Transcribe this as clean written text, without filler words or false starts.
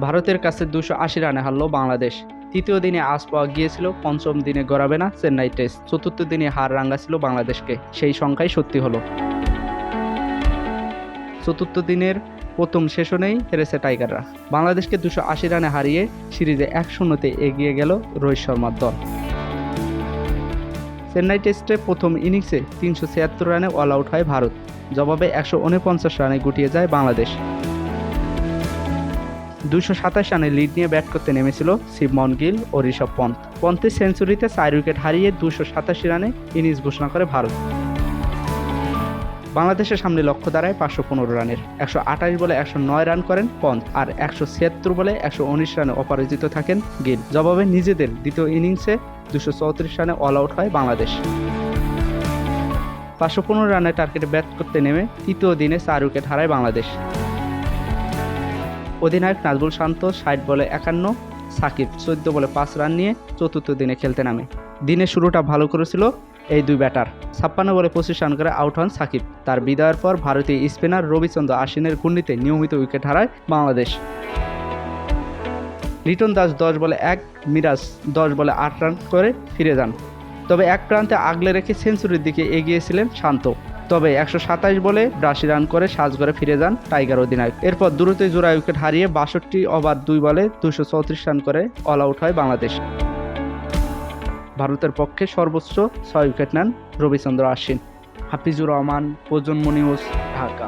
ভারতের কাছে 280 রানে হারল বাংলাদেশ। তৃতীয় দিনে আজ পাওয়া গিয়েছিল, পঞ্চম দিনে গড়াবে না চেন্নাই টেস্ট। চতুর্থ দিনে হার রাঙাছিল বাংলাদেশকে, সেই সংখ্যাই সত্যি হলো। চতুর্থ দিনের প্রথম সেশনেই হেরেছে টাইগাররা। বাংলাদেশকে 280 রানে হারিয়ে সিরিজে 1-0-তে এগিয়ে গেল রোহিত শর্মার দল। চেন্নাই টেস্টে প্রথম ইনিংসে 376 রানে অল আউট হয় ভারত। জবাবে 149 রানে গুটিয়ে যায় বাংলাদেশ। 227 রানে লিড নিয়ে ব্যাট করতে নেমেছিল শিবমন গিল ও ঋষভ পন্থ। পন্থের সেঞ্চুরিতে 4 উইকেট হারিয়ে 287 রানে ইনিংস ঘোষণা করে ভারত। বাংলাদেশের সামনে লক্ষ্য দাঁড়ায় 515 রানের। 128 বলে 109 রান করেন পন্থ, আর 176 বলে 119 রানে অপরাজিত থাকেন গিল। জবাবে নিজেদের দ্বিতীয় ইনিংসে 234 রানে অল আউট হয় বাংলাদেশ। 515 রানের টার্গেটে ব্যাট করতে নেমে তৃতীয় দিনে 4 উইকেট হারায় বাংলাদেশ। অধিনায়ক নাজমুল শান্ত 60 বলে 51, সাকিব 14 বলে 5 রান নিয়ে চতুর্থ দিনে খেলতে নামে। দিনের শুরুটা ভালো করেছিল এই দুই ব্যাটার। 56 বলে 25 রান করে আউট হন সাকিব। তার বিদায়ের পর ভারতীয় স্পিনার রবিচন্দ্র আশ্বিনের ঘূর্ণিতে নিয়মিত উইকেট হারায় বাংলাদেশ। লিটন দাস 10 বলে 1, মিরাজ 10 বলে 8 রান করে ফিরে যান। তবে এক প্রান্তে আগলে রেখে সেঞ্চুরির দিকে এগিয়েছিলেন শান্ত। তবে 127 বলে 82 রান করে সাজঘরে ফিরে যান টাইগার অধিনায়ক। এরপর দ্রুতই জোড়া উইকেট হারিয়ে 62 ওভার 2 বলে 234 রান করে অল আউট হয় বাংলাদেশ। ভারতের পক্ষে সর্বোচ্চ 6 উইকেট নেন রবিচন্দ্র আশ্বিন। হাফিজুর রহমান, প্রজন্ম নিউজ, ঢাকা।